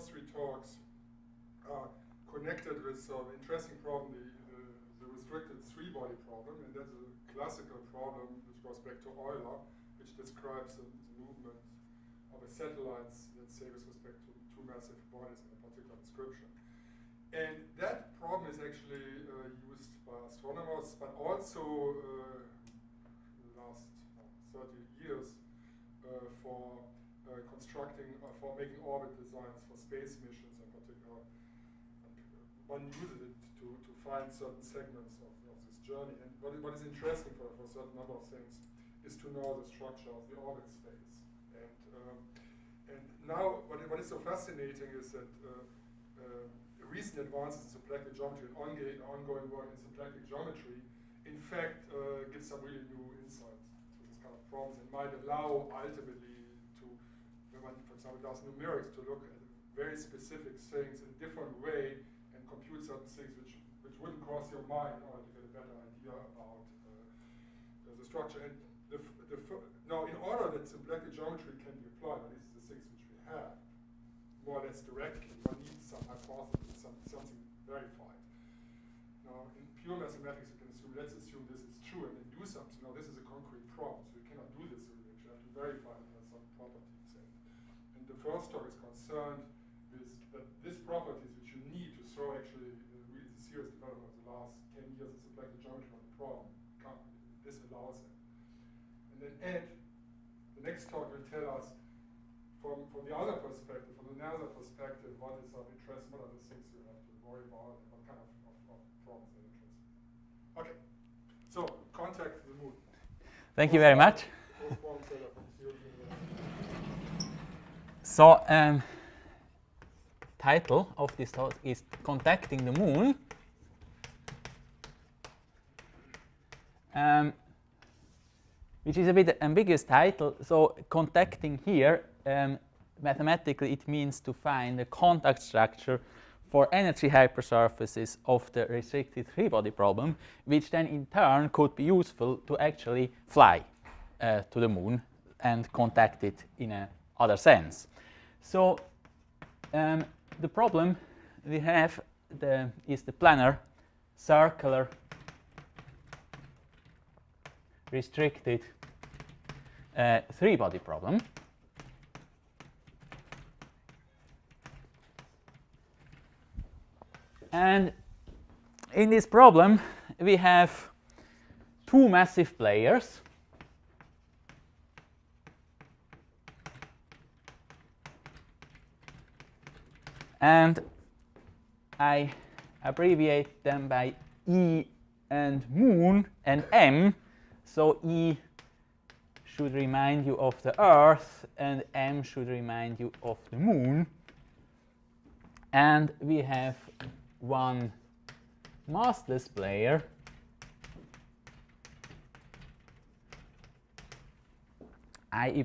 first three talks are connected with an interesting problem, the restricted three-body problem, and that's a classical problem which goes back to Euler, which describes the movement of a satellite, let's say, with respect to two massive bodies in a particular description. And that problem is actually used by astronomers, but also in the last 30 years for constructing, for making orbit designs for space missions in particular. One uses it to find certain segments of this journey. And what is interesting for a certain number of things is to know the structure of the orbit space. And now what is so fascinating is that recent advances in symplectic geometry and ongoing work in symplectic geometry, in fact, give some really new insight to this kind of problems and might allow ultimately to, when one, for example, does numerics, to look at very specific things in a different way and compute certain things which wouldn't cross your mind in order to get a better idea about the structure. And now, in order that symplectic geometry can be applied, at least the things which we have, more or less directly, one needs some hypothesis, something verified. Now, in pure mathematics, you can assume, let's assume this is true and then do something. Now, this is a concrete problem, so you cannot do this really. You have to verify that there are some properties. And the first talk is concerned with that these properties, which you need to throw actually really the serious development of the last 10 years of symplectic geometry on the problem, this allows it. And then Ed, the next talk will tell us from the other perspective, from the NASA perspective, what is of interest, what are the things you have to worry about, and what kind of problems are interesting. Okay, so contact the moon. Thank you very much. So, title of this talk is Contacting the Moon. Which is a bit ambiguous title. So, contacting here, mathematically it means to find the contact structure for energy hypersurfaces of the restricted three-body problem, which then in turn could be useful to actually fly to the moon and contact it in a other sense. So the problem we have is the planar circular restricted three-body problem. And in this problem, we have two massive players. And I abbreviate them by E and moon and M. So E should remind you of the Earth, and M should remind you of the moon. And we have one massless player I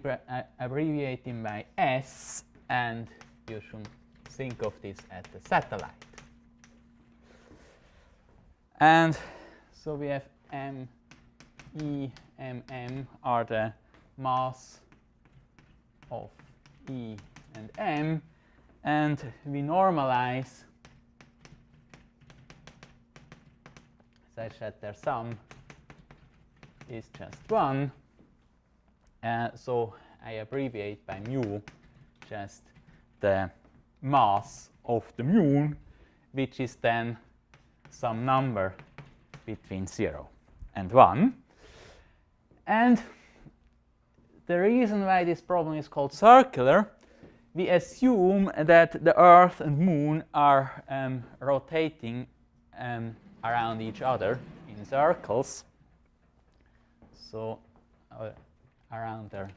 abbreviate him by S, and you should think of this as the satellite. And so we have M, E, M, M are the mass of E and M, and we normalize such that their sum is just 1. So I abbreviate by mu just the mass of the moon, which is then some number between 0 and 1. And the reason why this problem is called circular, we assume that the Earth and Moon are rotating around each other in circles. So around their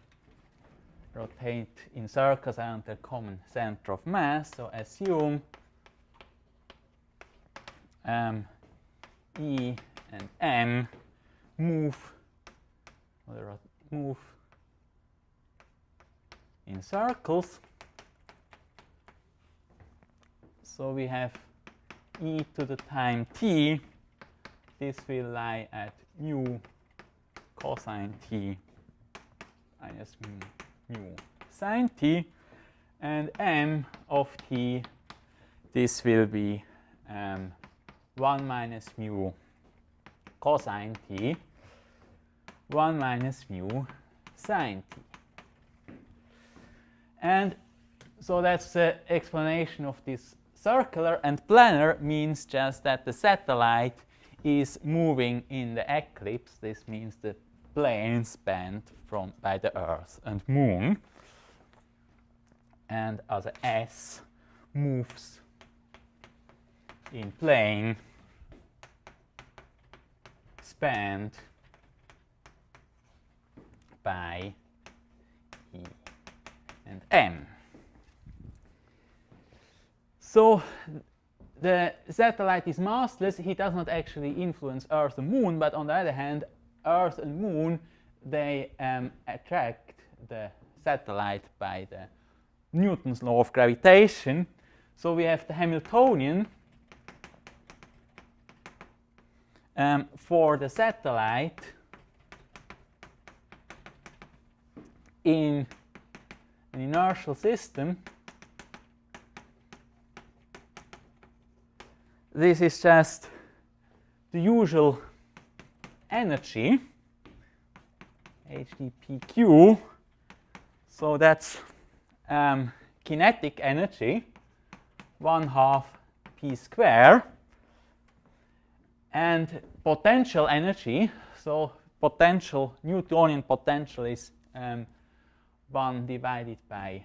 rotate in circles around their common center of mass. So assume E and M move in circles. So we have e to the time t. This will lie at mu cosine t minus mu sine t. and m of t, this will be 1 minus mu cosine t, 1 minus mu sine t. And so that's the explanation of this circular, and planar means just that the satellite is moving in the eclipse. This means the plane spanned by the Earth and Moon. And as S moves in plane spanned by E and M. So the satellite is massless. He does not actually influence Earth and Moon, but on the other hand, Earth and Moon, they attract the satellite by the Newton's law of gravitation. So we have the Hamiltonian for the satellite in an inertial system. This is just the usual energy, HdPq. So that's kinetic energy, 1/2 p square, and potential energy. So potential, Newtonian potential is 1 divided by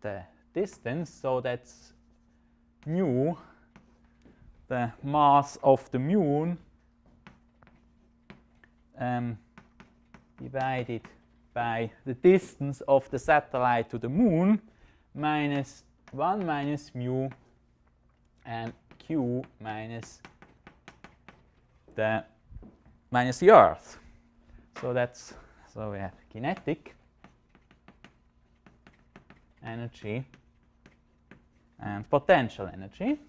the distance. So that's mu, the mass of the Moon, divided by the distance of the satellite to the Moon, minus 1 minus mu and q minus the Earth. So we have kinetic energy and potential energy.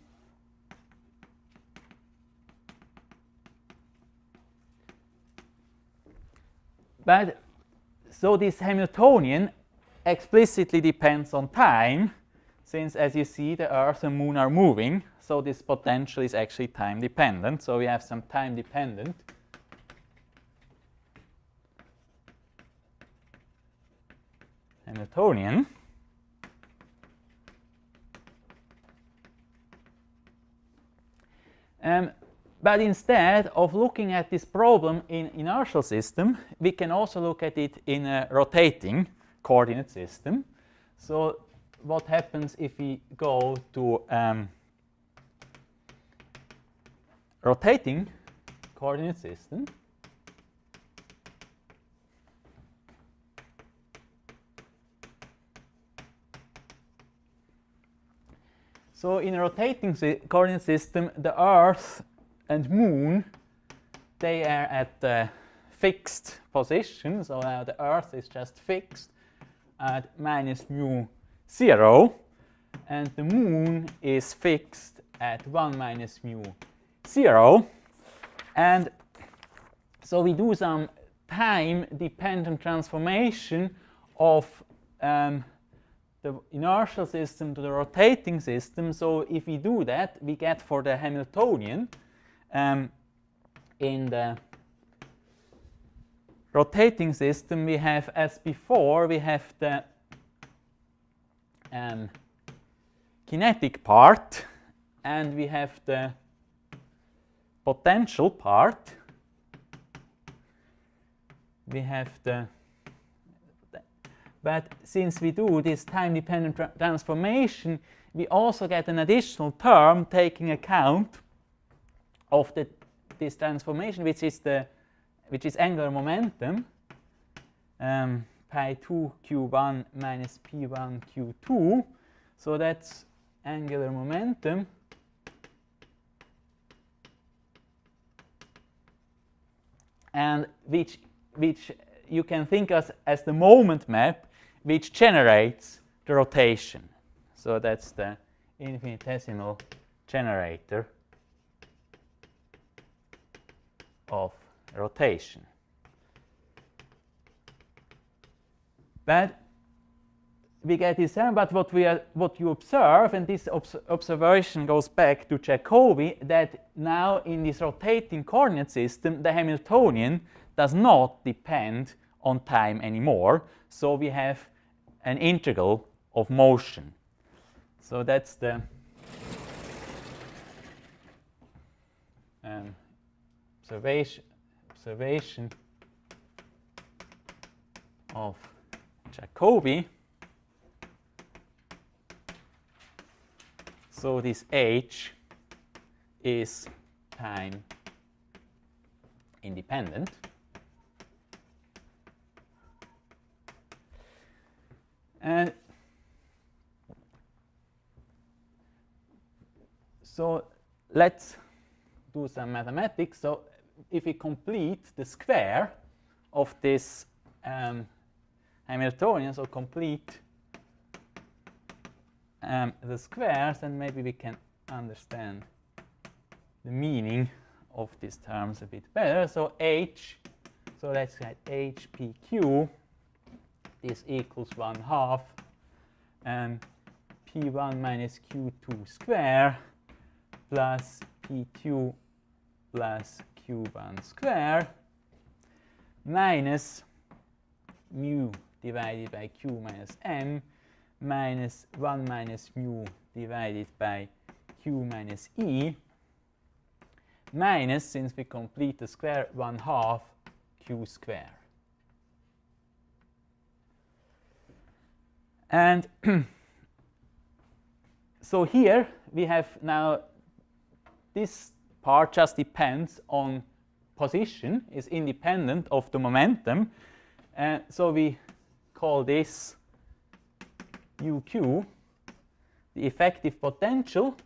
But so this Hamiltonian explicitly depends on time, since, as you see, the Earth and Moon are moving. So this potential is actually time dependent. So we have some time dependent Hamiltonian. But instead of looking at this problem in inertial system, we can also look at it in a rotating coordinate system. So what happens if we go to rotating coordinate system? So in a rotating coordinate system, the Earth and Moon, they are at the fixed position. So now the Earth is just fixed at minus mu 0, and the Moon is fixed at 1 minus mu 0. And so we do some time-dependent transformation of the inertial system to the rotating system. So if we do that, we get for the Hamiltonian, in the rotating system, we have, as before, we have the kinetic part, and we have the potential part. We have the, but since we do this time-dependent transformation, we also get an additional term taking account of this transformation, which is angular momentum, pi 2 q1 minus p1 q2. So that's angular momentum. And which you can think of as the moment map which generates the rotation. So that's the infinitesimal generator of rotation. But we get this theorem, but what you observe, and this observation goes back to Jacobi, that now in this rotating coordinate system, the Hamiltonian does not depend on time anymore. So we have an integral of motion. So that's the observation of Jacobi. So this H is time independent. And so let's do some mathematics. So if we complete the square of this Hamiltonian, so complete the squares, and maybe we can understand the meaning of these terms a bit better. So H, so let's get HPQ, this equals 1/2 P1 minus Q2 square plus P2 plus Q1 square minus mu divided by Q minus M minus 1 minus mu divided by Q minus E minus, since we complete the square, 1/2 Q square. And so here we have now this part just depends on position, is independent of the momentum. And so we call this UQ, the effective potential,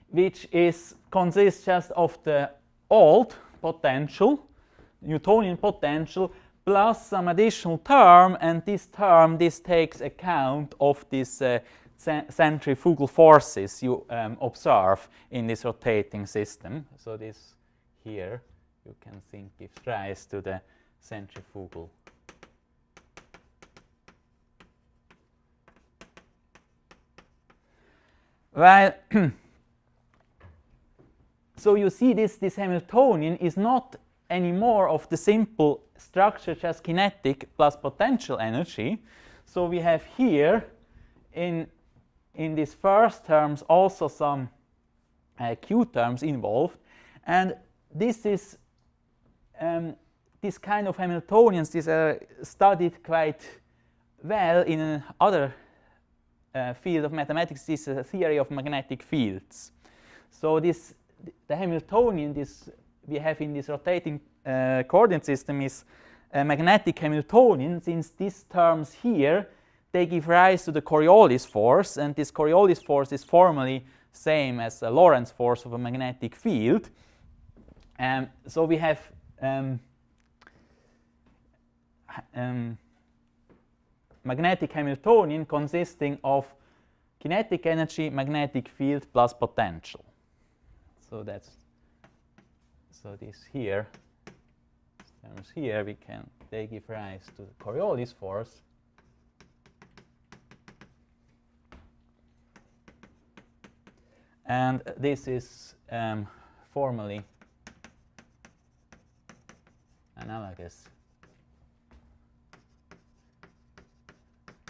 which consists just of the old potential, Newtonian potential, plus some additional term, and this term, this takes account of these centrifugal forces you observe in this rotating system. So this here, you can think, gives rise to the centrifugal well. So you see this Hamiltonian is not anymore of the simple structure just kinetic plus potential energy. So we have here in these first terms also some Q terms involved, and this is this kind of Hamiltonians, these are studied quite well in another field of mathematics. This is a theory of magnetic fields. So the Hamiltonian we have in this rotating coordinate system is a magnetic Hamiltonian, since these terms here, they give rise to the Coriolis force, and this Coriolis force is formally same as a Lorentz force of a magnetic field. So we have magnetic Hamiltonian consisting of kinetic energy, magnetic field plus potential. So this here, terms here, they give rise to the Coriolis force. And this is formally analogous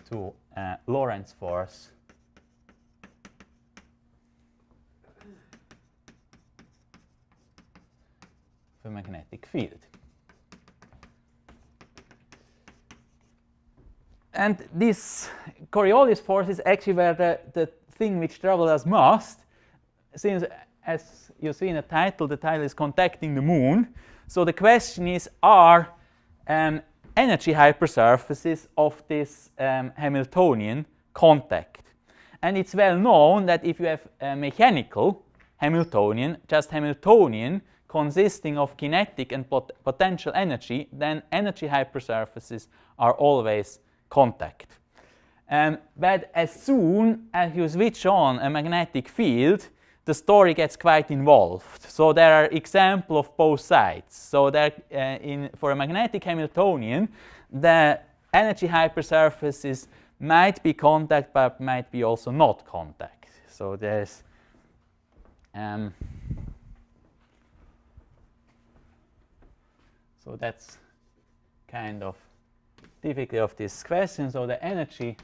to Lorentz force of a magnetic field. And this Coriolis force is actually where the thing which troubles us most, since, as you see in the title is contacting the moon. So the question is, are energy hypersurfaces of this Hamiltonian contact? And it's well known that if you have a mechanical Hamiltonian, just Hamiltonian, consisting of kinetic and potential energy, then energy hypersurfaces are always contact. But as soon as you switch on a magnetic field, the story gets quite involved. So there are examples of both sides. So there, for a magnetic Hamiltonian, the energy hypersurfaces might be contact, but might be also not contact. So there's so that's kind of difficulty of this question. So the energy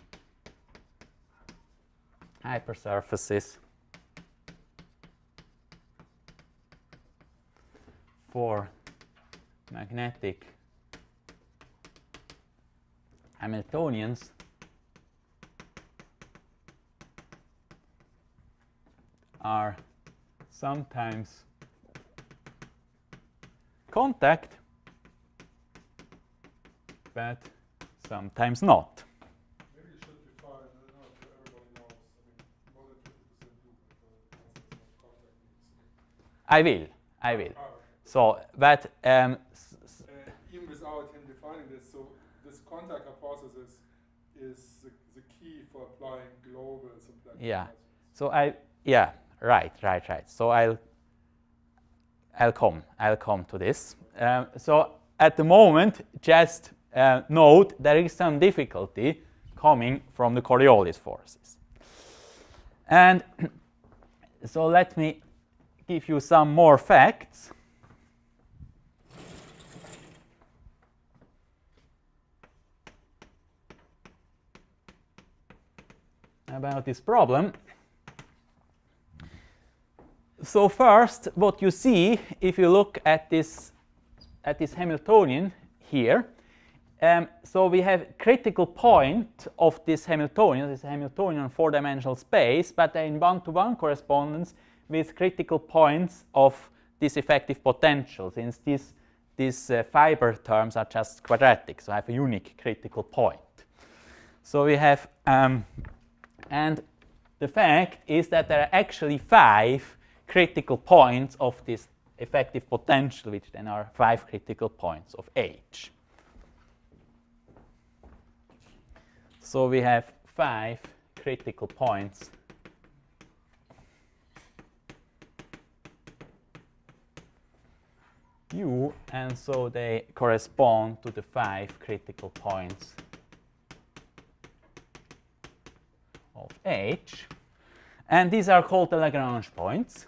hypersurfaces for magnetic Hamiltonians are sometimes contact, but sometimes not. Maybe you should define, I don't know if everybody knows, I mean, more than 50% do, but the answer is not contact means. I will. Okay. So, but even without him defining this, so this contact hypothesis is the key for applying global symplectic. yeah. So right. So I'll come to this. So at the moment, just note there is some difficulty coming from the Coriolis forces, and so let me give you some more facts. About this problem. So first, what you see if you look at this Hamiltonian here, so we have critical point of this Hamiltonian. This is a Hamiltonian four-dimensional space, but they're in one-to-one correspondence with critical points of this effective potential, since these fiber terms are just quadratic, so I have a unique critical point. So we have and the fact is that there are actually 5 critical points of this effective potential, which then are 5 critical points of H. So we have 5 critical points U, and so they correspond to the 5 critical points of H, and these are called the Lagrange points.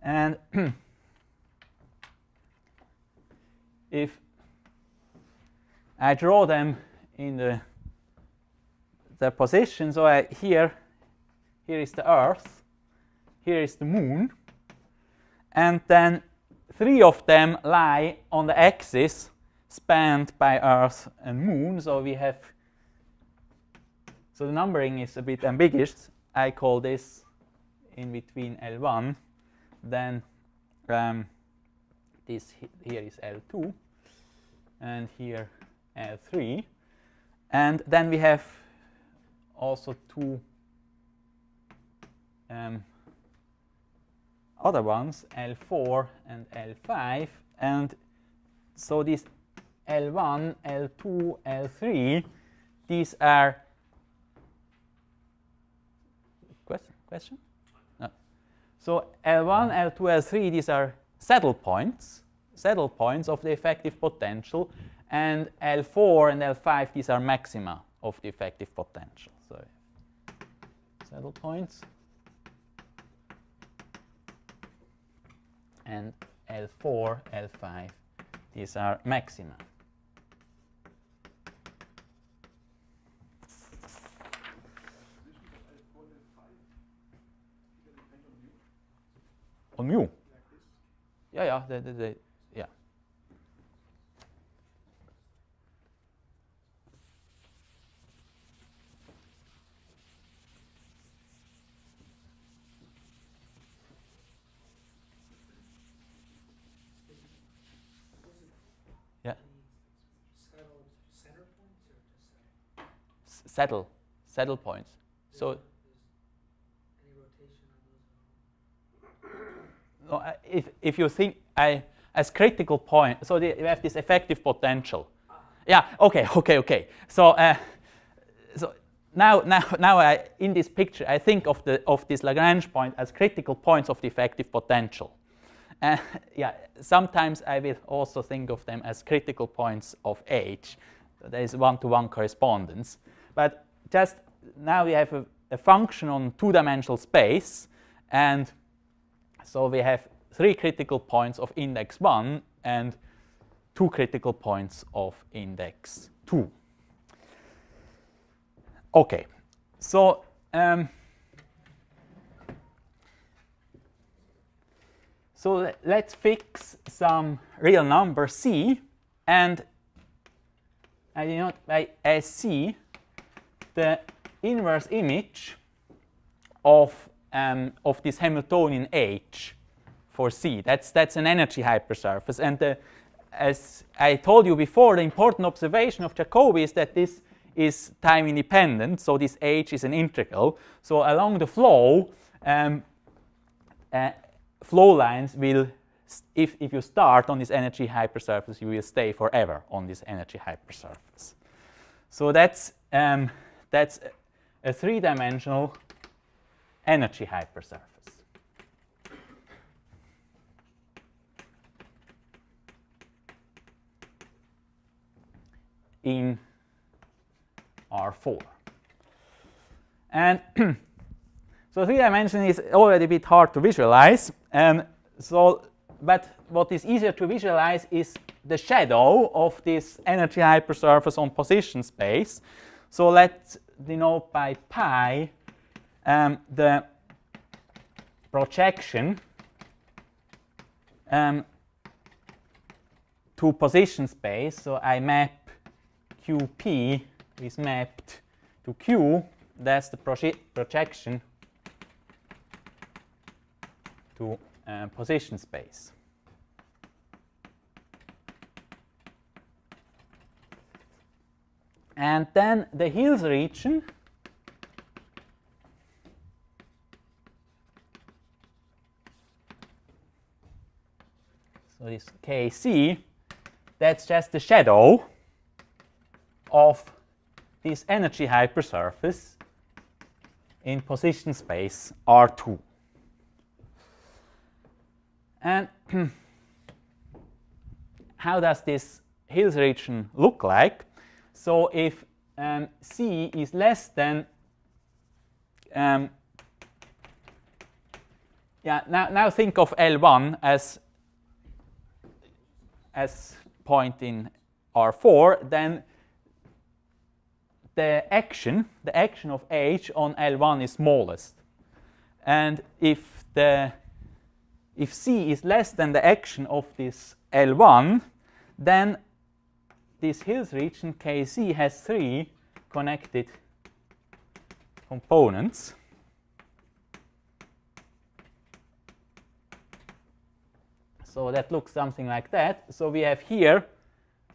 And if I draw them in their position, so here is the Earth, here is the Moon, and then 3 of them lie on the axis spanned by Earth and Moon. So we have, so the numbering is a bit ambiguous. I call this in between L1, then this here is L2, and here L3, and then we have also 2 other ones, L4 and L5, and so these L1, L2, L3, these are question? No. So L1, L2, L3, these are saddle points of the effective potential, and L4 and L5, these are maxima of the effective potential. So saddle points. And L4, L5, these are maxima. On mu? Yeah, yeah. Saddle points. So no, if you think, I as critical point. So you have this effective potential. Yeah. Okay. So so now in this picture, I think of this Lagrange point as critical points of the effective potential. Yeah. Sometimes I will also think of them as critical points of H. So there is one-to-one correspondence. But just now we have a function on two-dimensional space, and so we have 3 critical points of index 1 and 2 critical points of index 2. Okay, so so let's fix some real number c, and I denote by SC the inverse image of this Hamiltonian H for C. That's an energy hypersurface, and as I told you before, the important observation of Jacobi is that this is time independent, so this H is an integral. So along the flow, flow lines will, if you start on this energy hypersurface, you will stay forever on this energy hypersurface. So that's a 3-dimensional energy hypersurface. In R4. And so 3 dimension is already a bit hard to visualize. But what is easier to visualize is the shadow of this energy hypersurface on position space. So let's denote by pi the projection to position space. So I map QP is mapped to Q. That's the projection to position space. And then the Hills region so this KC, that's just the shadow of this energy hypersurface in position space R2. And how does this Hills region look like? So if C is less than, now think of L1 as point in R4, then the action of H on L1 is smallest. And if C is less than the action of this L1, then this Hills region KC has 3 connected components. So that looks something like that. So we have here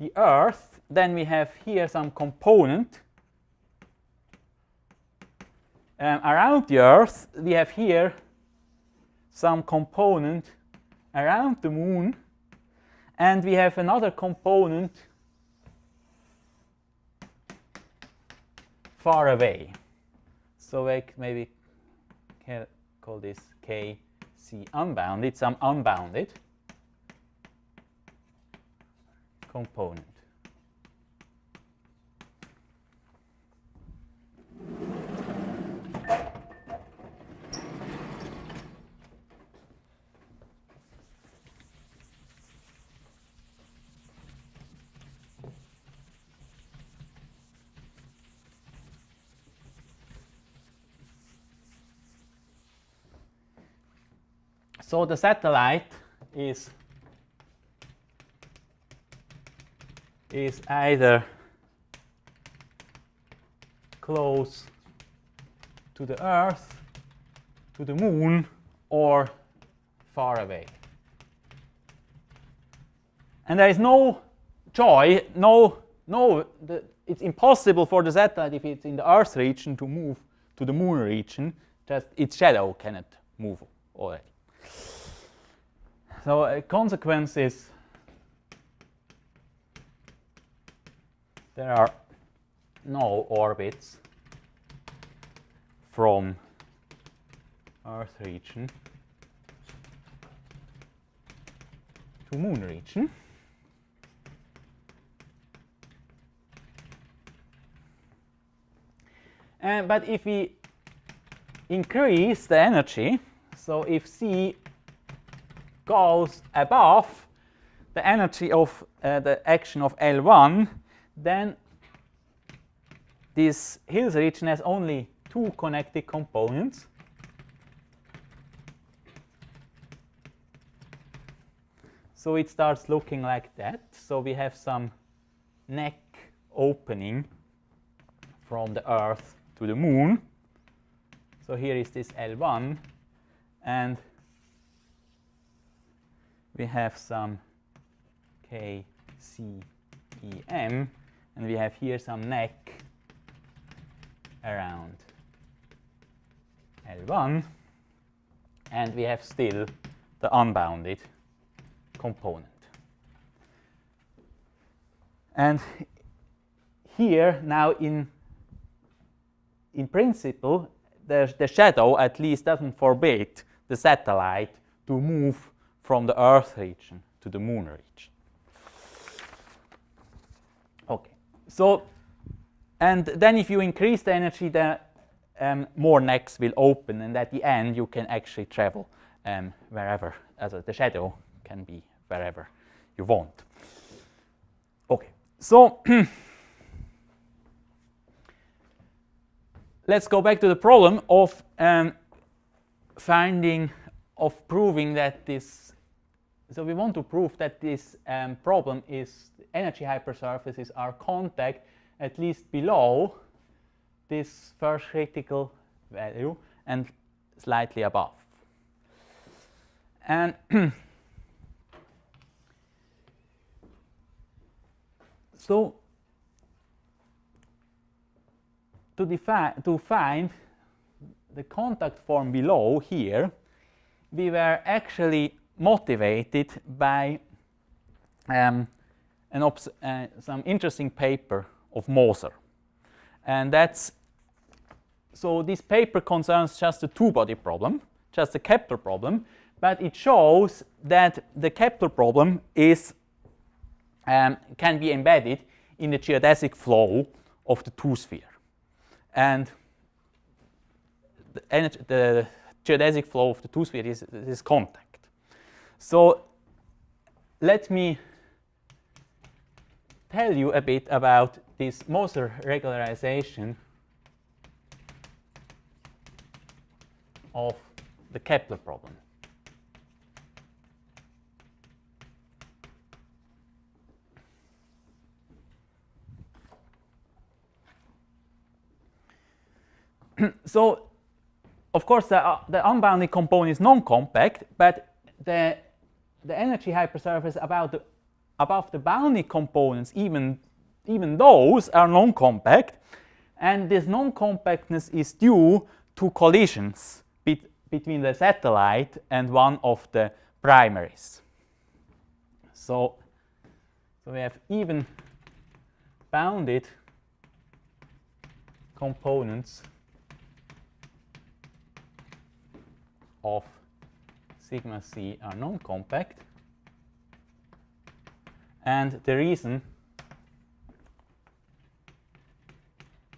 the Earth, then we have here some component around the Earth. We have here some component around the Moon, and we have another component far away. So I maybe can call this KC unbounded, some unbounded component. So the satellite is either close to the Earth, to the Moon, or far away. And there is no joy, it's impossible for the satellite, if it's in the Earth region, to move to the Moon region. Just its shadow cannot move already. So a consequence is there are no orbits from Earth region to Moon region. But if we increase the energy, so if C goes above the energy of the action of L1, then this Hills region has only two connected components. So it starts looking like that. So we have some neck opening from the Earth to the Moon. So here is this L1, and we have some K, C, E, M, and we have here some neck around L1, and we have still the unbounded component. And here now in principle the shadow at least doesn't forbid the satellite to move from the Earth region to the Moon region. Okay, so and then if you increase the energy, the more necks will open, and at the end you can actually travel wherever, as the shadow can be wherever you want. Okay, so let's go back to the problem of proving that this. So we want to prove that this problem is energy hypersurfaces are contact at least below this first critical value and slightly above. And so to find the contact form below here, we were actually motivated by some interesting paper of Moser. And that's, so this paper concerns just a two-body problem, just a Kepler problem, but it shows that the Kepler problem is can be embedded in the geodesic flow of the two-sphere. And the geodesic flow of the two-sphere is contact. So let me tell you a bit about this Moser regularization of the Kepler problem. So, of course, the unbounded component is non-compact, but the energy hypersurface above the bounded components, even those are non-compact, and this non-compactness is due to collisions between the satellite and one of the primaries. So we have even bounded components of sigma c are non-compact, and the reason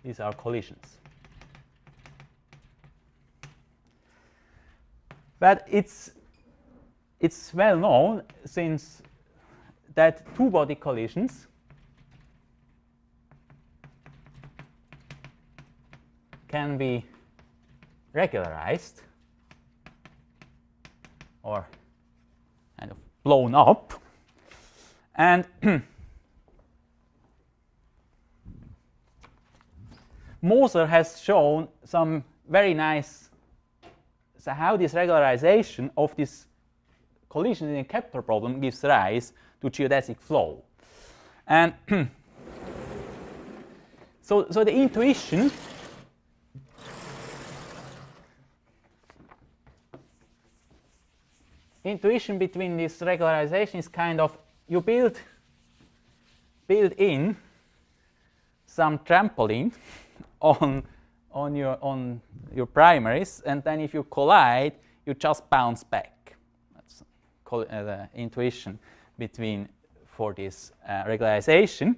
these are collisions. But it's well known since that two-body collisions can be regularized or kind of blown up, and Moser has shown some very nice, so how this regularization of this collision in a Kepler problem gives rise to geodesic flow. And so the intuition intuition between this regularization is kind of you build in some trampoline on your primaries, and then if you collide, you just bounce back. That's the intuition for this regularization.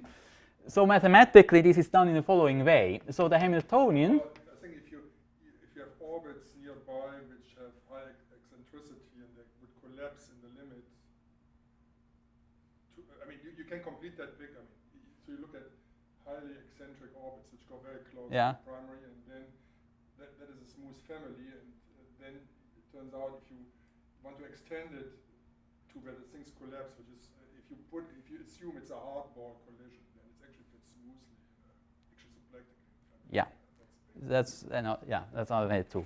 So mathematically, this is done in the following way. So the Hamiltonian. I think if you have orbits nearby which have high eccentricity and they would collapse in the limit. You can complete that big. So you look at highly eccentric orbits which go very close to the primary, and then that is a smooth family, and then it turns out if you want to extend it to where the things collapse, which is if you assume it's a hardball collision, then it actually fits smoothly in actually symplectic. Yeah, that's another way to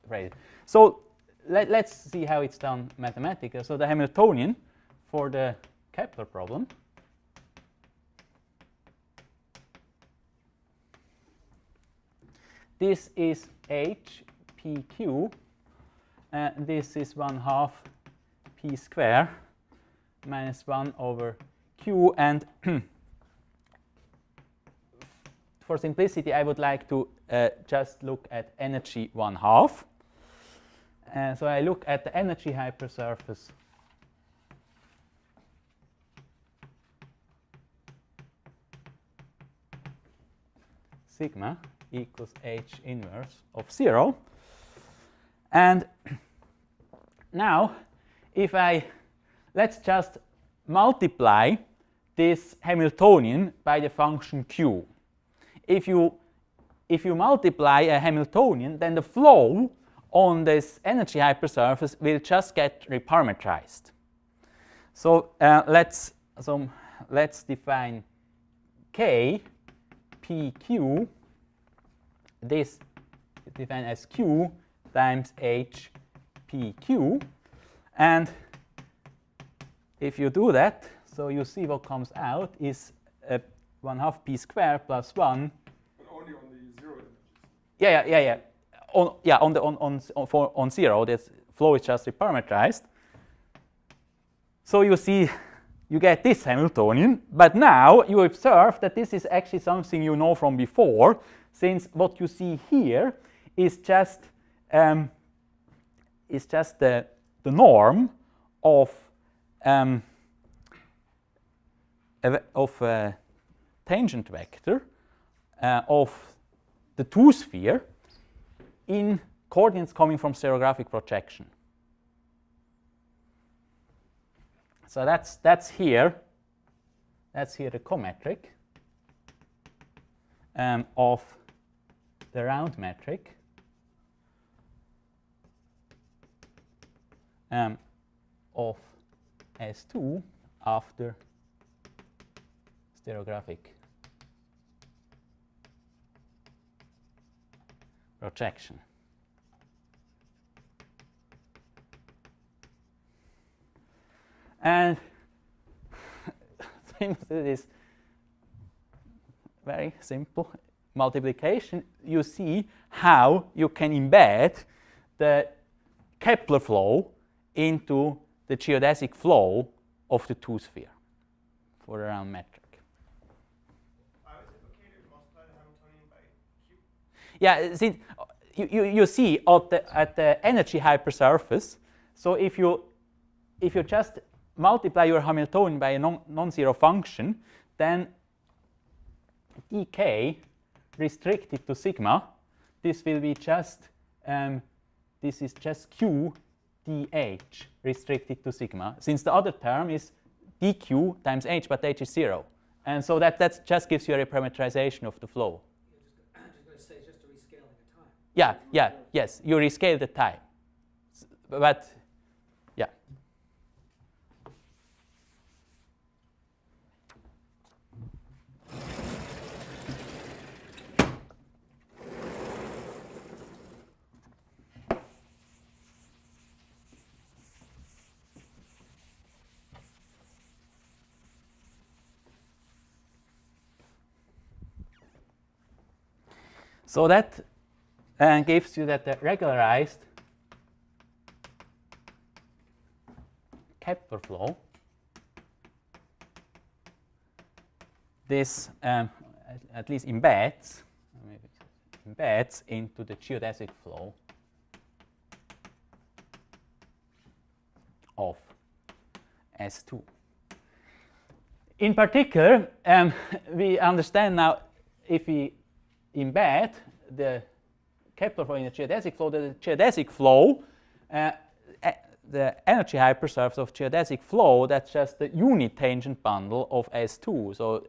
phrase it. So let's see how it's done mathematically. So the Hamiltonian for the Kepler problem. This is h pq, and this is 1/2 p square minus 1 over q, and for simplicity I would like to just look at energy 1/2. So I look at the energy hypersurface sigma equals h inverse of 0. And now let's just multiply this Hamiltonian by the function q. If you multiply a Hamiltonian, then the flow on this energy hypersurface will just get reparametrized. So let's define k pq. This is defined as q times h pq, and if you do that, so you see what comes out is 1/2 p square plus 1. But only on the 0 images. Yeah. On 0, this flow is just reparametrized. So you see, you get this Hamiltonian, but now you observe that this is actually something you know from before, since what you see here is just the norm of a tangent vector of the two-sphere in coordinates coming from stereographic projection. So that's here the cometric of the round metric of S2 after stereographic projection. And since it is very simple multiplication, you see how you can embed the Kepler flow into the geodesic flow of the two-sphere for the round metric. Is it okay to multiply the Hamiltonian by q? Yeah, see, you see at the energy hypersurface. So if you just multiply your Hamiltonian by a non-zero function, then dk restricted to sigma, this will be just this is just q dh restricted to sigma, since the other term is dq times h, but h is 0, and so that just gives you a reparametrization of the flow. I'm just going to say, just a rescaling of time. Yes, you rescale the time, but yeah. So that gives you that the regularized Kepler flow, this at least embeds into the geodesic flow of S2. In particular, we understand now if we embed the Kepler flow in the geodesic flow, the geodesic flow, the energy hypersurface of geodesic flow, that's just the unit tangent bundle of S2. So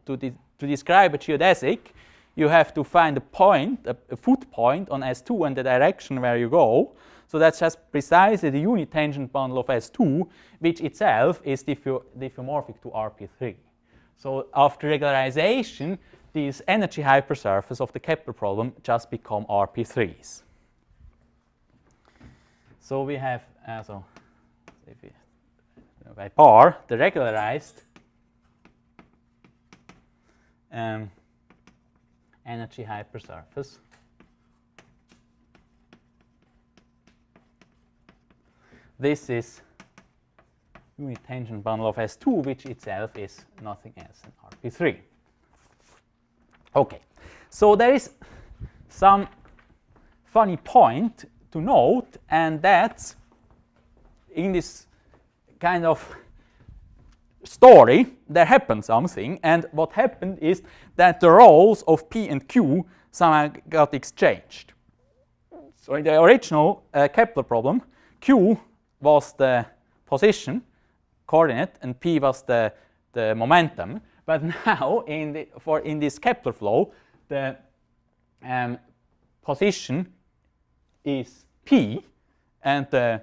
to describe a geodesic, you have to find a point, a foot point on S2 and the direction where you go. So that's just precisely the unit tangent bundle of S2, which itself is diffeomorphic to RP3. So after regularization, these energy hypersurfaces of the Kepler problem just become RP3s. So we have, if we, by bar, the regularized energy hypersurface this is unit tangent bundle of S2, which itself is nothing else than RP3. Okay, so there is some funny point to note, and that's in this kind of story there happened something, and what happened is that the roles of P and Q somehow got exchanged. So in the original Kepler problem, Q was the position coordinate and P was the momentum. But now in this Kepler flow, the position is P and the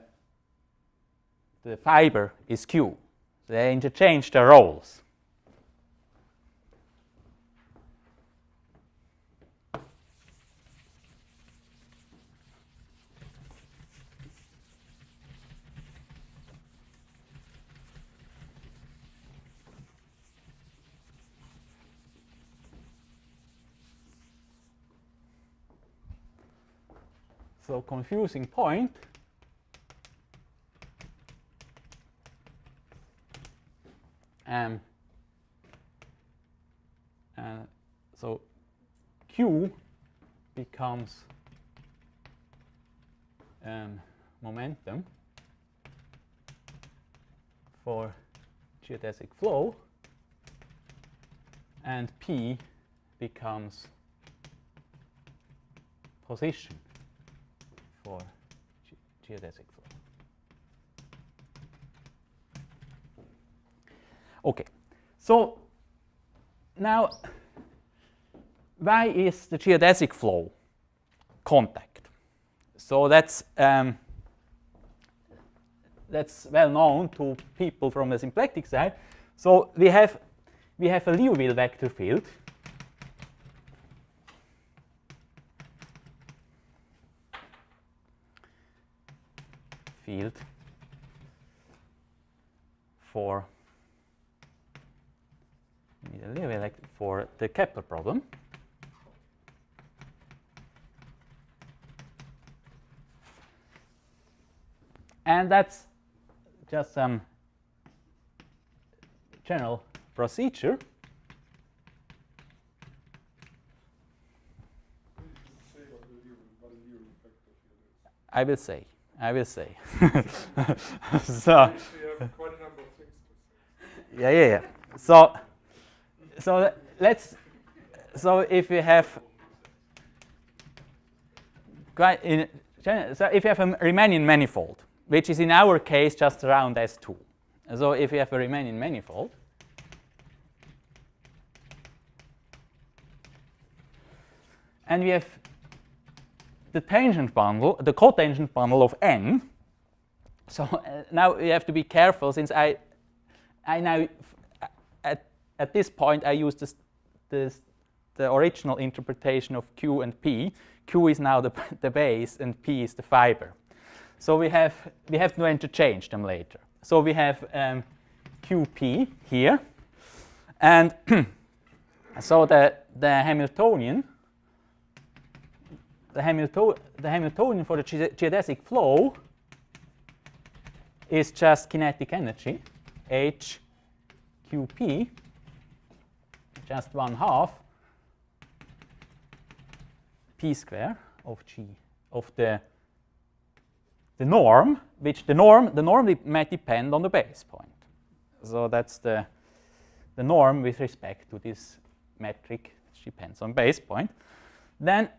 fiber is Q. So they interchange their roles. So confusing point. So Q becomes momentum for geodesic flow, and P becomes position for geodesic flow. Okay, so now why is the geodesic flow contact? So that's well known to people from the symplectic side. So we have a Liouville vector field for the Kepler problem. And that's just some general procedure. I will say. So, yeah. So if we have if you have a Riemannian manifold, which is in our case just around S2. So if we have a Riemannian manifold, and we have the tangent bundle, the cotangent bundle of n. So now we have to be careful, since I now at this point I use the original interpretation of Q and P. Q is now the base and P is the fiber. So we have to interchange them later. So we have QP here, and so the Hamiltonian for the geodesic flow is just kinetic energy, HQP, just 1/2 p square of g of the norm, which the norm might depend on the base point. So that's the norm with respect to this metric, which depends on base point. Then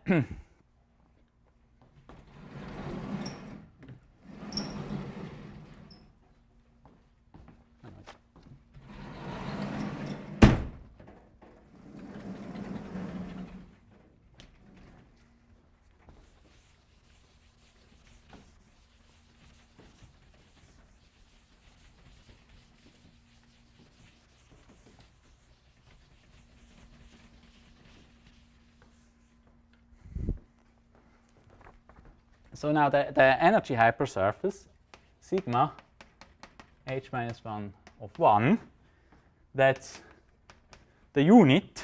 so now the energy hypersurface, sigma h minus 1 of 1, that's the unit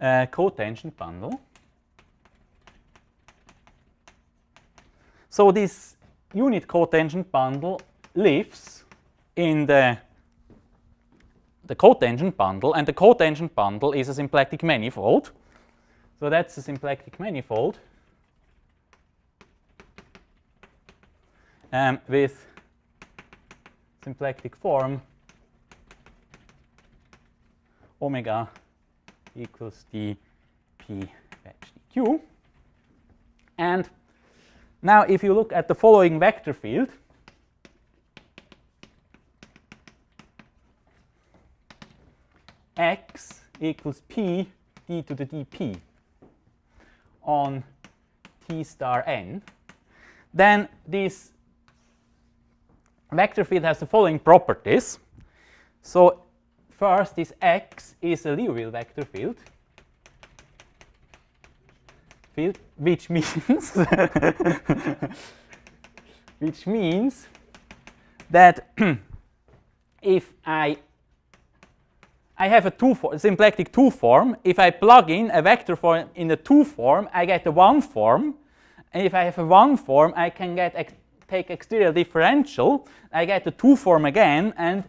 cotangent bundle. So this unit cotangent bundle lives in the cotangent bundle, and the cotangent bundle is a symplectic manifold. So that's a symplectic manifold with symplectic form omega equals dp batch dq. And now if you look at the following vector field, x equals p d to the dp on t star n, then this vector field has the following properties. So first, this x is a Liouville vector field, which means that if I have a symplectic 2 form, if I plug in a vector form in the 2 form, I get a 1 form, and if I have a 1 form, I can take exterior differential, I get the 2 form again, and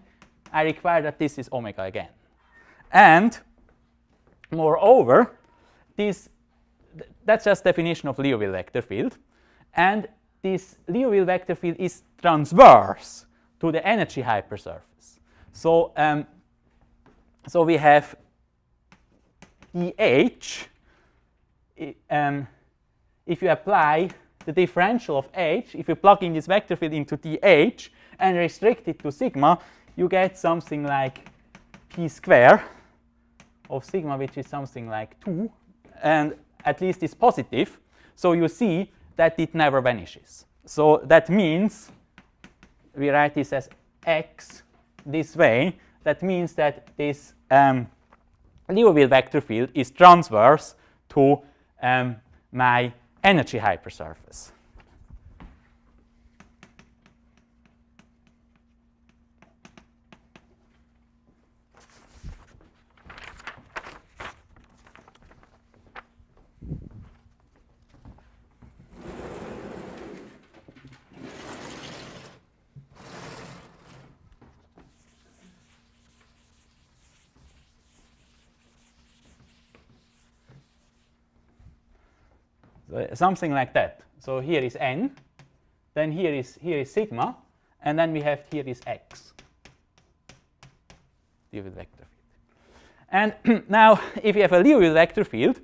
I require that this is omega again. And moreover, that's just definition of Liouville vector field, and this Liouville vector field is transverse to the energy hypersurface. So so we have dH, if you apply the differential of h, if you plug in this vector field into dH and restrict it to sigma, you get something like p square of sigma, which is something like 2, and at least is positive. So you see that it never vanishes. So that means we write this as x this way. That means that this Liouville vector field is transverse to my energy hypersurface. Something like that. So here is n, then here is sigma, and then we have here is x. Liouville vector field. And now, if you have a Liouville vector field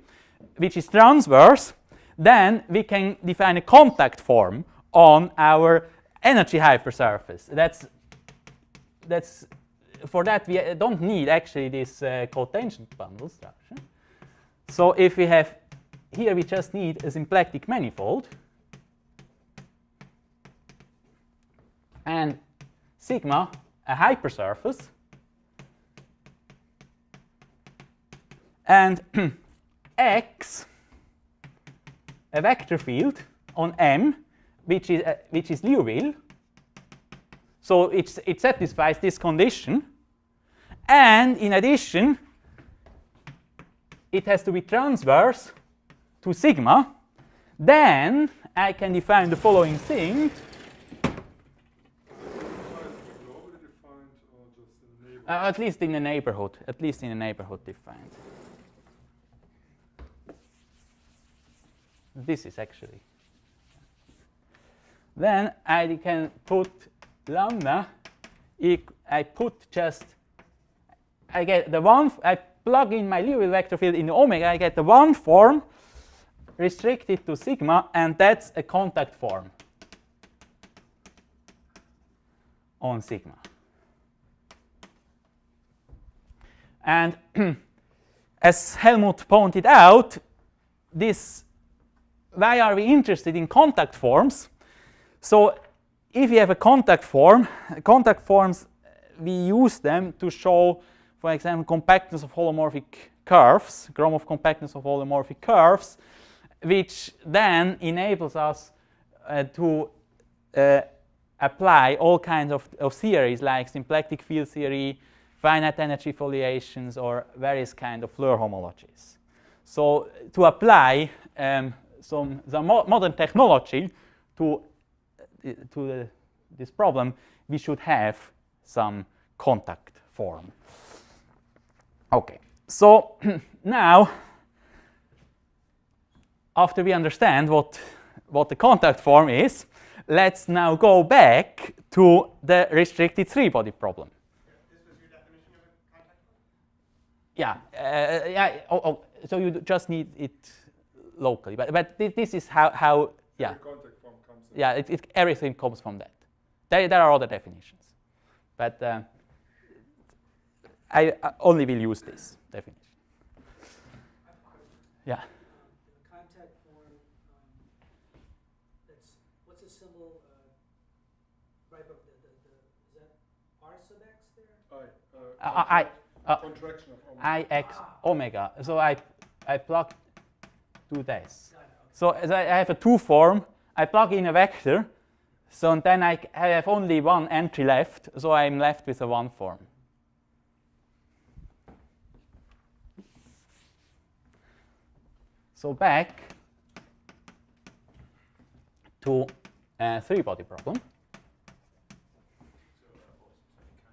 which is transverse, then we can define a contact form on our energy hypersurface. For that we don't need actually this cotangent bundle structure. So if we have here, we just need a symplectic manifold, and sigma a hypersurface, and x a vector field on M, which is Liouville. So it satisfies this condition, and in addition, it has to be transverse to sigma. Then I can define the following thing. At least in the neighborhood. At least in the neighborhood defined. This is actually. Then I can put lambda. I put just. I get the one. I plug in my Liouville vector field in omega. I get the one form restricted to sigma, and that's a contact form on sigma. And as Helmut pointed out, why are we interested in contact forms? So if you have a contact forms, we use them to show, for example, compactness of holomorphic curves, Gromov compactness of holomorphic curves, which then enables us to apply all kinds of theories like symplectic field theory, finite energy foliations, or various kind of Floer homologies. So to apply some modern technology to this problem, we should have some contact form. Okay, so now, after we understand what the contact form is, let's now go back to the restricted three-body problem. This was your definition of a contact form? Yeah, so you just need it locally, but this is how yeah. The contact form comes in. Yeah, everything comes from that. There are other definitions, but I only will use this definition. Yeah. The contact form, what's the symbol right above is that R sub x there? Contraction of omega. Ix omega. So I plug to this. So as I have a two form, I plug in a vector, so then I have only one entry left, so I'm left with a one form. So back to a three-body problem. So, can I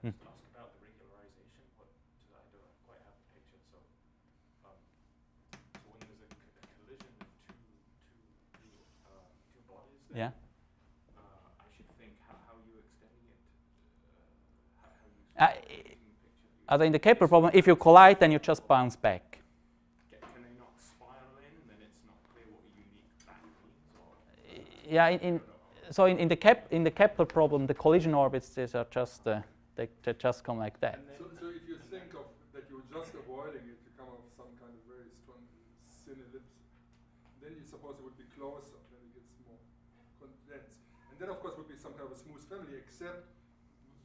just ask about the regularization? So I don't quite have the picture. So, when there's a collision of two bodies, then, Yeah. I should think how you extending it. How you As in the Kepler problem, if you collide, then you just bounce back. Can they not spiral in, and then it's not clear what a unique back means? Or Yeah. So in the Kepler problem, the collision orbits are just they just come like that. So if you think of that you're just avoiding it to come up with some kind of very strong thin ellipse, then you suppose it would be closer, then it gets more condensed. And then of course would be some kind of a smooth family, except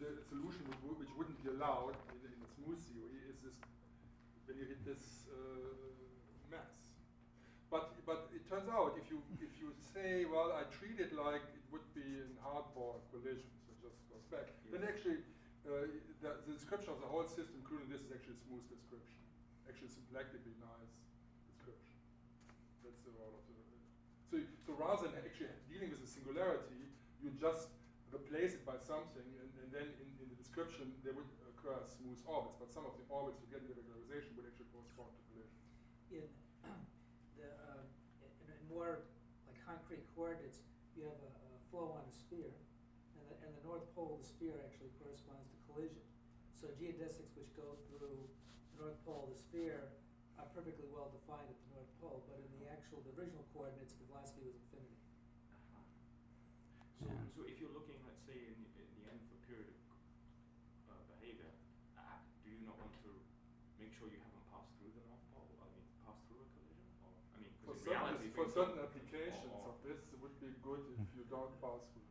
the solution which wouldn't be allowed in the smooth theory is this when you hit this mass. But it turns out if you say, well, I treat it like it would be in hardball collision, so it just goes back, then actually the description of the whole system, including this, is actually a smooth description. Actually, symplectically nice description. That's the role of the. So rather than actually dealing with the singularity, you just replace it by something, and then in the description there would occur smooth orbits, but some of the orbits you get in the regularization would actually correspond to collision. In more like concrete coordinates, you have a flow on a sphere, and the north pole of the sphere actually corresponds to collision. So geodesics which go through the north pole of the sphere are perfectly well defined at the north pole, but in the original coordinates, the velocity was infinity. So if you're looking, let's say, in the end for periodic behavior, do you not want to make sure you haven't passed through the north pole? I mean, passed through a collision? Or, I mean, For reality, certain applications of this, it would be good if you don't pass through.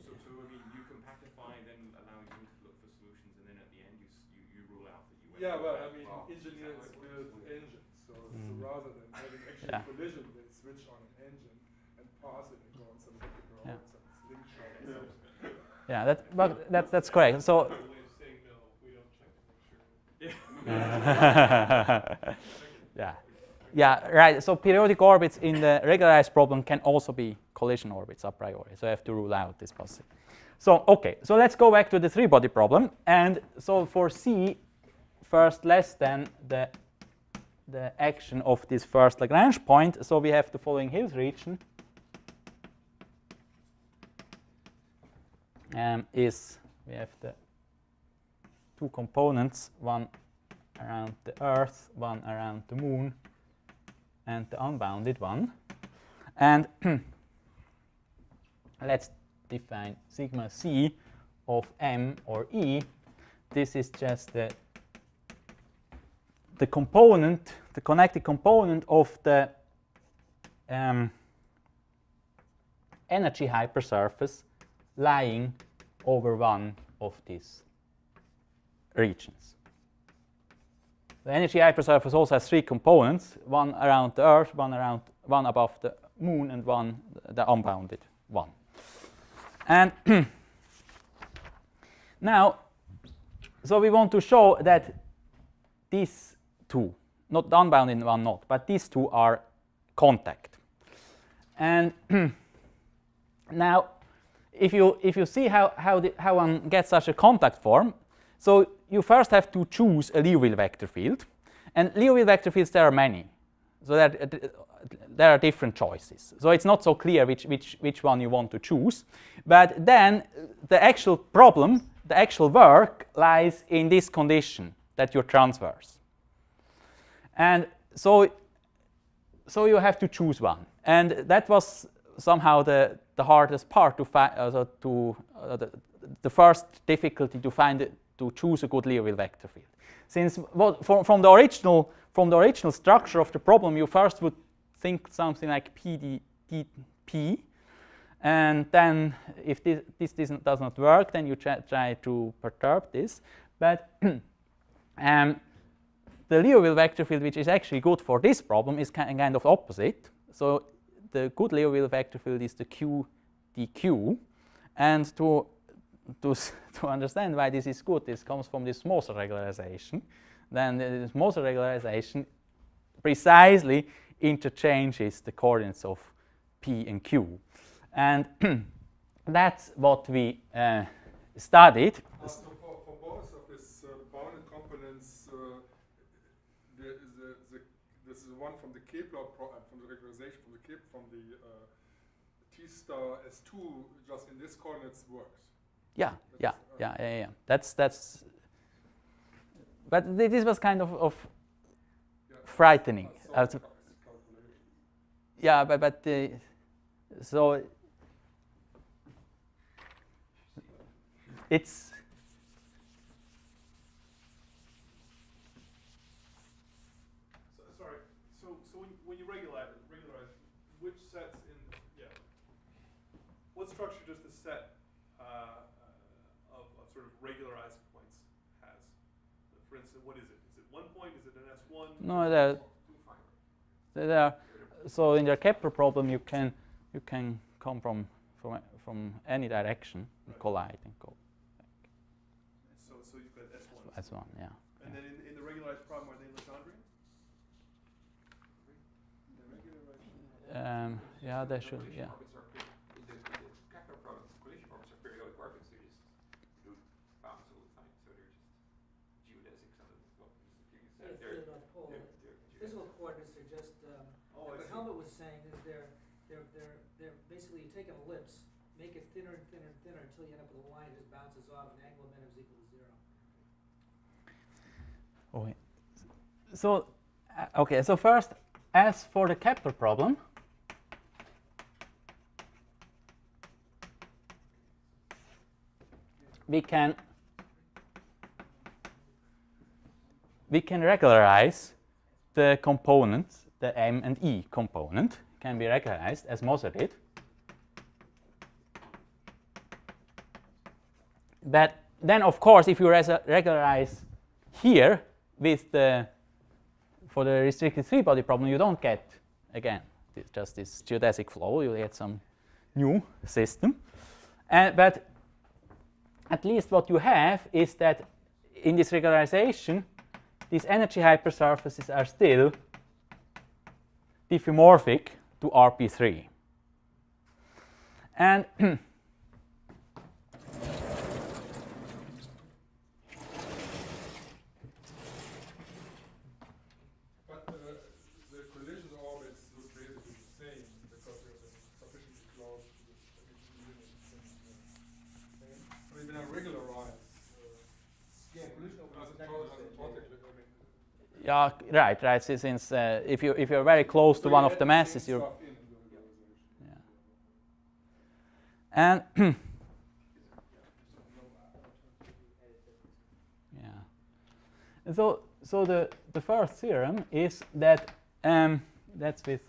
So I mean, you compactify, then allowing you to look for solutions, and then at the end you rule out that you went. Yeah, well, I that mean, far. engineers Is that build engines, so rather than having actually Yeah. collision, they switch on an engine and pass it and go on some elliptical Yeah. orbits and slingshot. Yeah, that's correct. So. Way of saying no, we don't check to make sure. Yeah, right. So periodic orbits in the regularized problem can also be collision orbits a priori. So I have to rule out this possibility. So okay, so let's go back to the three-body problem. And so for C, first less than the action of this first Lagrange point. So we have the following Hills region. Is we have the two components, one around the Earth, one around the Moon, and the unbounded one. And let's define sigma c of m or e. This is just the component, the connected component of the energy hypersurface lying over one of these regions. The energy hypersurface also has three components: one around the Earth, one above the Moon, and one the unbounded one. And now, so we want to show that these two, not the unbounded one, not, but these two are contact. And now, if you see how one gets such a contact form, so you first have to choose a Liouville vector field, and Liouville vector fields, there are many, so there are different choices. So it's not so clear which one you want to choose, but then the actual problem, the actual work, lies in this condition that you're transverse. And so you have to choose one, and that was somehow the hardest part to find. The first difficulty to find to choose a good Liouville vector field, since from the original structure of the problem, you first would think something like PDP, and then if this does not work, then you try to perturb this. But the Liouville vector field, which is actually good for this problem, is kind of opposite. So the good Liouville vector field is the QDQ, and to understand why this is good, this comes from this Moser regularization. Then this Moser regularization precisely interchanges the coordinates of P and Q, and that's what we studied. So for both of these bounded components, this is one from the Kepler from the regularization from the T star S2 just in this coordinates works. Yeah. That's. But this was kind of frightening. Yeah, but so it's. Sorry. So when you regularize, which sets what structure does the set of sort of regularized points has? For instance, what is it? Is it 1 point? Is it an S1? No, there. So in your Kepler problem, you can come from any direction and collide and go back. So you've got S1. S1, yeah. And then in the regularized problem, are they Legendrian? Yeah, they should. Yeah. The Kepler problems, collision problems are periodic orbits. They just do bounce all the time, so they're just geodesics on the well, They're not pole. Physical coordinates are just. What Helmut was saying is they're basically you take an ellipse, make it thinner and thinner and thinner until you end up with a line that just bounces off, and angle momentum is equal to 0. Okay. So okay. So first, as for the Kepler problem. We can regularize the components, the M and E component can be regularized as Moser did. But then, of course, if you regularize here with for the restricted three-body problem, you don't get, again, just this geodesic flow. You get some new system. But at least what you have is that in this regularization, these energy hypersurfaces are still diffeomorphic to RP3. And Yeah, right. Since if you're very close to one of the masses, you're and yeah. And so the first theorem is that that's with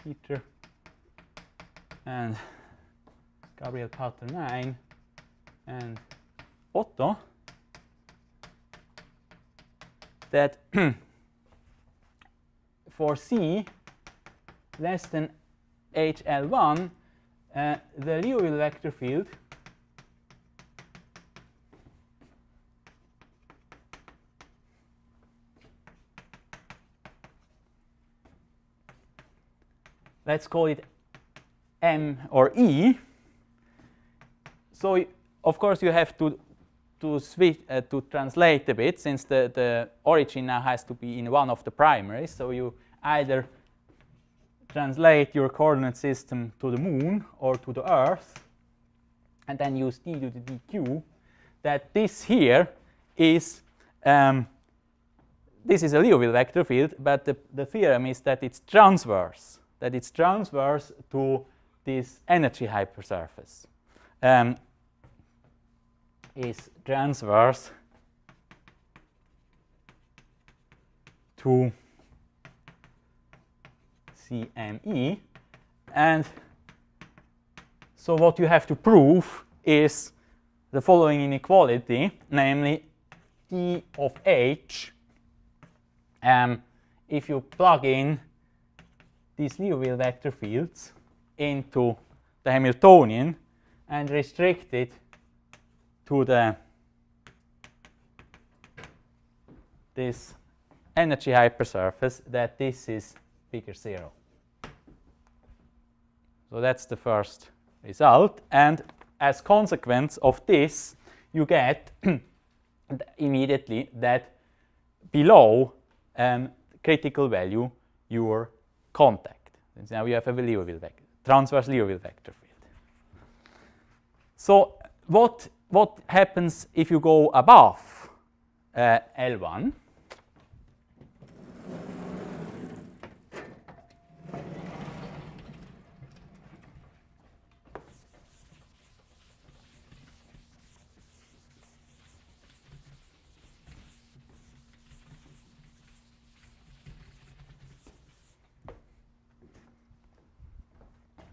Peter and Gabriel Paternain and Otto, that for C less than HL1, the Liouville vector field let's call it M or E. So of course you have to switch to translate a bit, since the origin now has to be in one of the primaries. So you either translate your coordinate system to the moon or to the Earth, and then use d to the dq. That this here is this is a Liouville vector field, but the theorem is that it's transverse. That it's transverse to this energy hypersurface. Is transverse to CME, and so what you have to prove is the following inequality, namely E of H. If you plug in these Liouville vector fields into the Hamiltonian and restrict it to this energy hypersurface, that this is bigger 0. So that's the first result, and as consequence of this, you get immediately that below critical value your contact. And now you have a Liouville vector, transverse Liouville vector field. So what happens if you go above L1?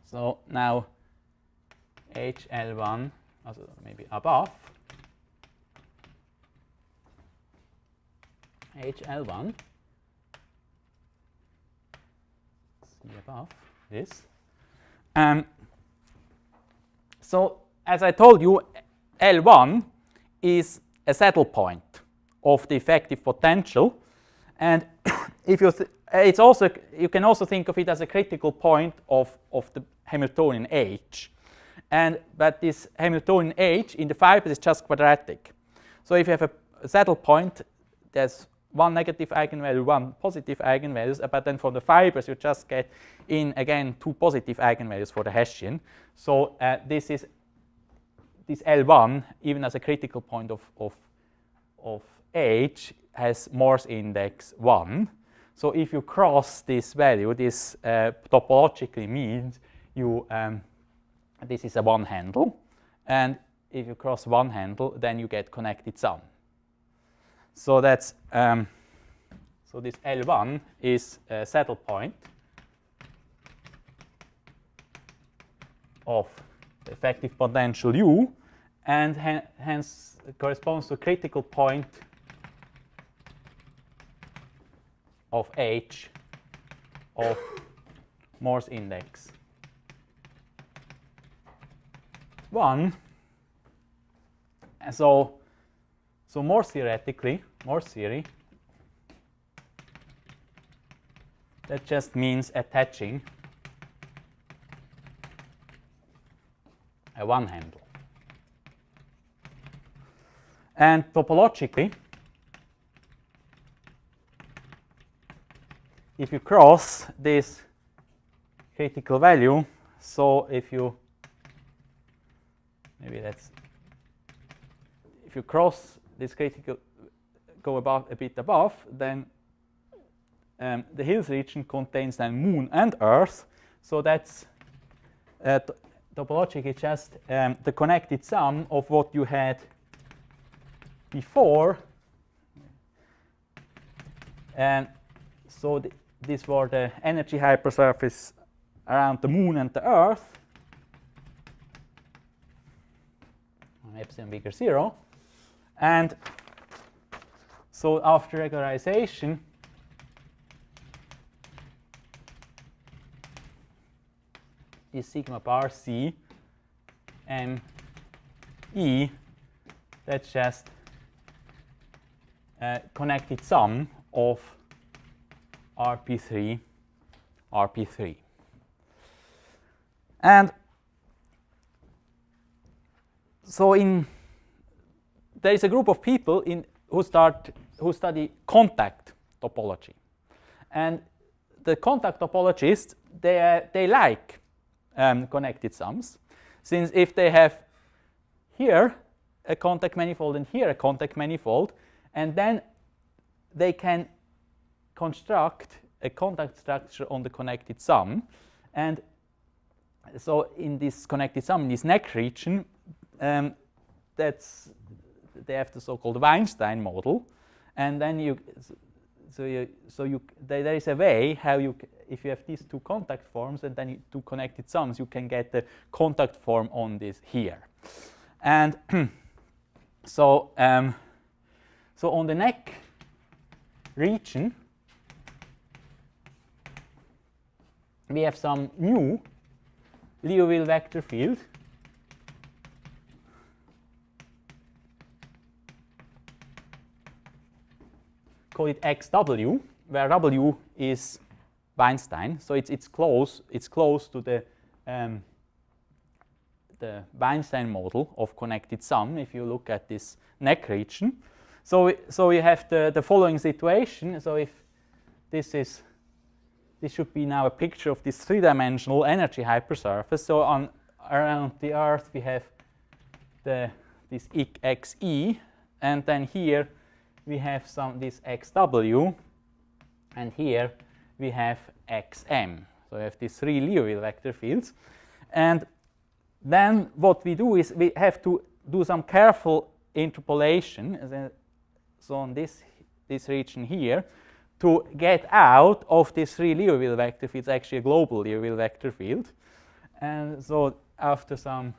So now HL1, also maybe above HL1, see above this. So as I told you, L1 is a saddle point of the effective potential, and if you it's also, you can also think of it as a critical point of the Hamiltonian H. But this Hamiltonian H in the fibers is just quadratic. So if you have a saddle point, there's one negative eigenvalue, one positive eigenvalues, but then for the fibers you just get in again two positive eigenvalues for the Hessian. So this L1, even as a critical point of H, has Morse index 1. So if you cross this value, this topologically means you this is a one handle, and if you cross one handle, then you get connected sum. So that's so this L1 is a saddle point of the effective potential U, and hence corresponds to a critical point of H of Morse index 1. And so Morse theoretically, Morse theory, that just means attaching a one handle. And topologically, if you cross this critical value, so if you if you cross this critical, go above a bit above, then the Hills region contains then Moon and Earth. So that's topologically just the connected sum of what you had before. And so these were the energy hypersurface around the Moon and the Earth. Epsilon bigger 0. And so after regularization, is sigma bar C M E, that's just a connected sum of RP3, RP3. And so there is a group of people who study contact topology. And the contact topologists, they like connected sums, since if they have here a contact manifold and here a contact manifold, and then they can construct a contact structure on the connected sum. And so in this connected sum, in this neck region, they have the so-called Weinstein model, and then there is a way how if you have these two contact forms and then two connected sums, you can get the contact form on this here. And so on the neck region, we have some new Liouville vector field. Call it XW, where W is Weinstein. So it's close to the Weinstein model of connected sum if you look at this neck region. So you have the following situation. So if this should be now a picture of this three-dimensional energy hypersurface. So around the Earth we have this XE, and then here we have this XW, and here we have XM. So we have these three Liouville vector fields. And then what we do is we have to do some careful interpolation, so on this region here, to get out of these three Liouville vector fields, actually a global Liouville vector field. And so after some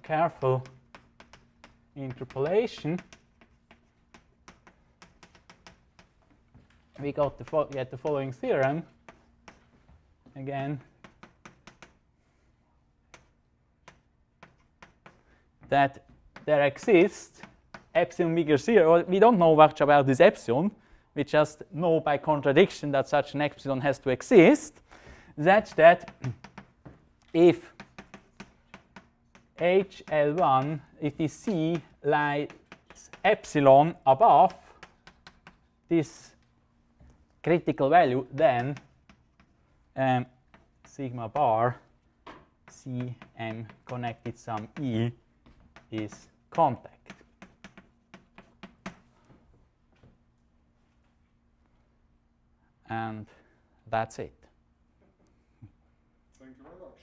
careful interpolation, we get the following theorem again, that there exists epsilon bigger 0. We don't know much about this epsilon. We just know by contradiction that such an epsilon has to exist, such that if HL1, if the C lies epsilon above this critical value, then sigma bar Cm connected sum E is contact. And that's it. Thank you very much.